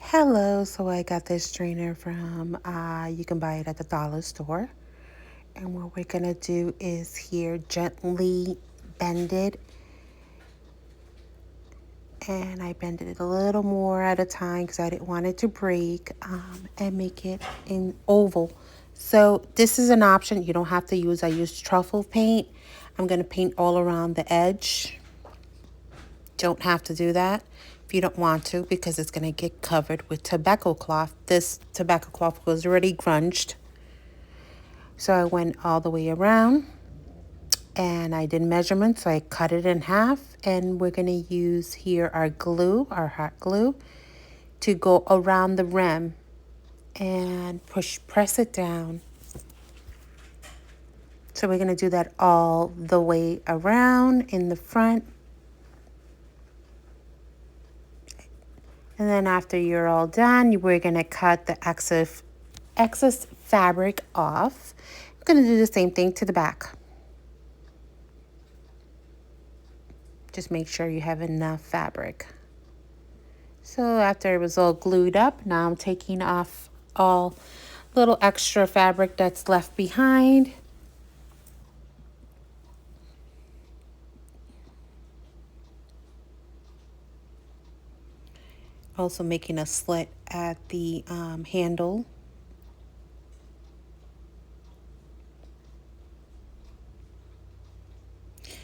Hello, so I got this strainer from, you can buy it at the dollar store. And what we're gonna do is here gently bend it. And I bended it a little more at a time because I didn't want it to break, and make it in oval. So this is an option you don't have to use. I use truffle paint. I'm gonna paint all around the edge. Don't have to do that if you don't want to because it's going to get covered with tobacco cloth. This tobacco cloth was already grunged. So I went all the way around and I did measurements. So I cut it in half and we're going to use here our glue, our hot glue, to go around the rim and press it down. So we're going to do that all the way around in the front. And then after you're all done, we're going to cut the excess fabric off. I'm going to do the same thing to the back. Just make sure you have enough fabric. So after it was all glued up, now I'm taking off all little extra fabric that's left behind. Also making a slit at the handle.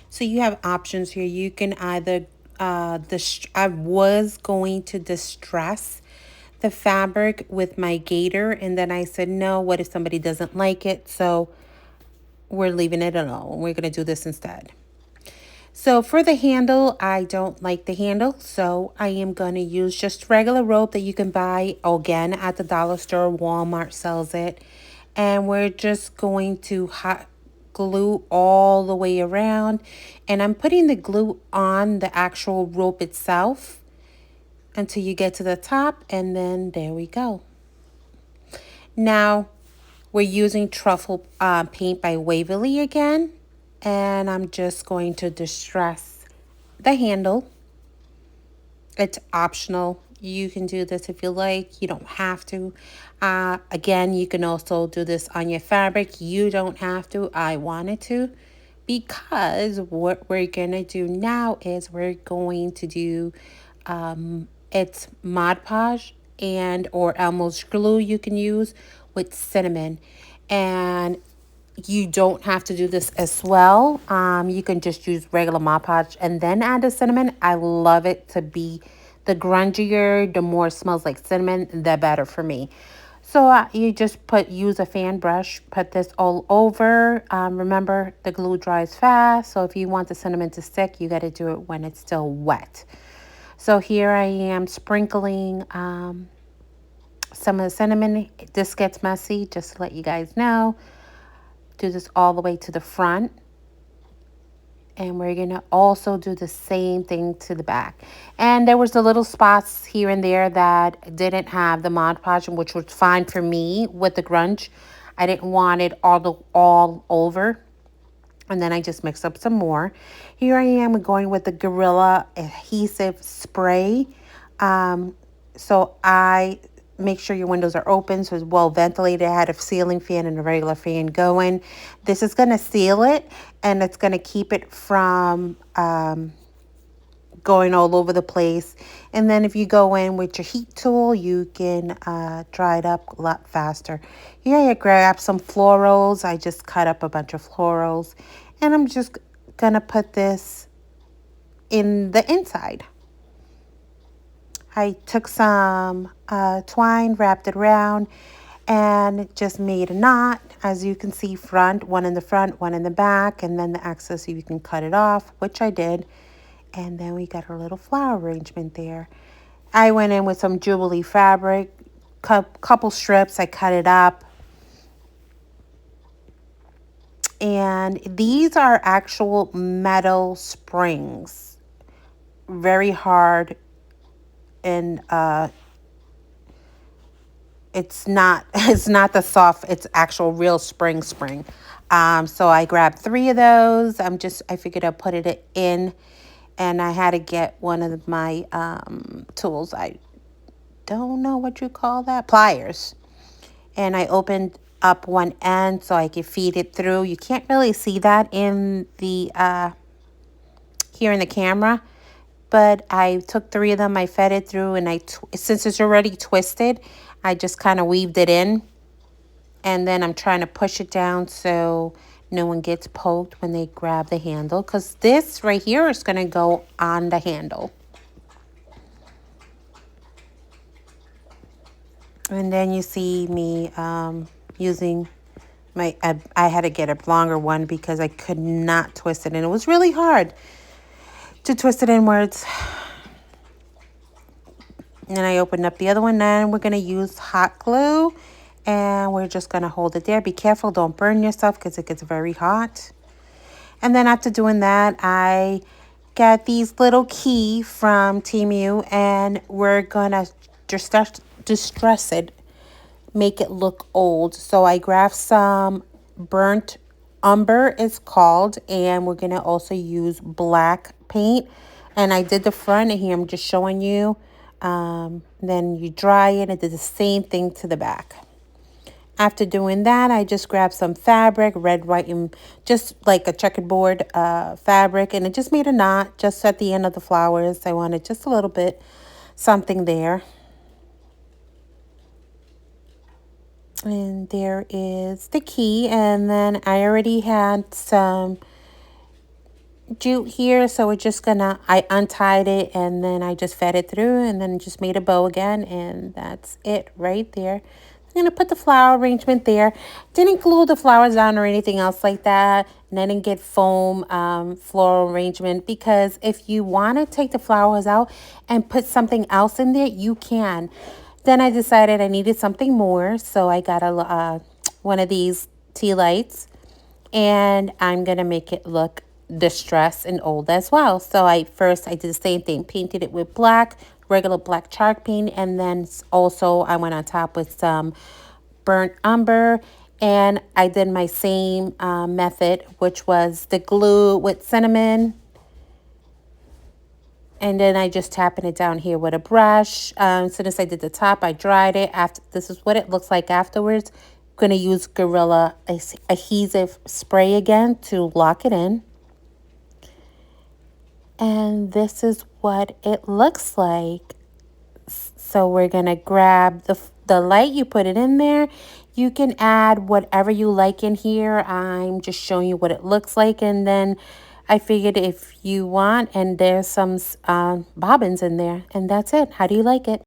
So you have options here. You can either, I was going to distress the fabric with my gator, and then I said, no, what if somebody doesn't like it? So we're leaving it alone. We're going to do this instead. So for the handle, I don't like the handle, so I am going to use just regular rope that you can buy, again, at the dollar store. Walmart sells it. And we're just going to hot glue all the way around. And I'm putting the glue on the actual rope itself until you get to the top, and then there we go. Now, we're using truffle paint by Waverly again. And I'm just going to distress the handle. It's optional. You can do this if you like. You don't have to. Again, you can also do this on your fabric. You don't have to. I wanted to because what we're going to do now is we're going to do it's Mod Podge and or Elmo's glue you can use with cinnamon. And you don't have to do this as well. You can just use regular Mod Podge and then add the cinnamon. I love it to be the grungier, the more it smells like cinnamon, the better for me. So you just use a fan brush, put this all over. Remember, the glue dries fast. So if you want the cinnamon to stick, you got to do it when it's still wet. So here I am sprinkling some of the cinnamon. This gets messy, just to let you guys know. Do this all the way to the front. And we're going to also do the same thing to the back. And there was the little spots here and there that didn't have the Mod Podge, which was fine for me with the grunge. I didn't want it all over. And then I just mixed up some more. Here I am going with the Gorilla adhesive spray. So I make sure your windows are open so it's well ventilated. I had a ceiling fan and a regular fan going. This is going to seal it and it's going to keep it from going all over the place. And then if you go in with your heat tool, you can dry it up a lot faster. Here I grab some florals. I just cut up a bunch of florals and I'm just going to put this in the inside. I took some twine, wrapped it around, and just made a knot. As you can see, one in the front, one in the back, and then the excess you can cut it off, which I did. And then we got our little flower arrangement there. I went in with some Jubilee fabric, couple strips, I cut it up. And these are actual metal springs, very hard, and it's not the soft, it's actual real spring. So I grabbed 3 of those. I figured I'd put it in, and I had to get one of my tools. I don't know what you call that, pliers. And I opened up one end so I could feed it through. You can't really see that in the here in the camera, but I took 3 of them, I fed it through, and since it's already twisted, I just kind of weaved it in, and then I'm trying to push it down so no one gets poked when they grab the handle, because this right here is going to go on the handle. And then you see me using I had to get a longer one because I could not twist it, and it was really hard to twist it inwards. And then I opened up the other one, and we're going to use hot glue, and we're just going to hold it there. Be careful, don't burn yourself because it gets very hot. And then after doing that, I got these little key from Temu, and we're going to distress it, make it look old. So I grabbed some burnt umber, it's called, and we're going to also use black paint. And I did the front, and here I'm just showing you. Then you dry it and did the same thing to the back. After doing that, I just grabbed some fabric, red, white, and just like a checkerboard fabric, and it just made a knot just at the end of the flowers. I wanted just a little bit something there. And there is the key, and then I already had some jute here, so we're just gonna, I untied it, and then I just fed it through, and then just made a bow again, and that's it right there. I'm gonna put the flower arrangement there. Didn't glue the flowers down or anything else like that, and I didn't get foam floral arrangement, because if you want to take the flowers out and put something else in there, you can. Then I decided I needed something more, so I got a one of these tea lights, and I'm gonna make it look distressed and old as well. So I did the same thing, painted it with black, regular black chalk paint, and then also I went on top with some burnt umber, and I did my same method, which was the glue with cinnamon, and then I just tapping it down here with a brush. As soon as I did the top, I dried it. After this is what it looks like afterwards. I'm gonna use Gorilla adhesive spray again to lock it in. And this is what it looks like. So we're going to grab the light, you put it in there. You can add whatever you like in here. I'm just showing you what it looks like. And then I figured if you want, and there's some bobbins in there. And that's it. How do you like it?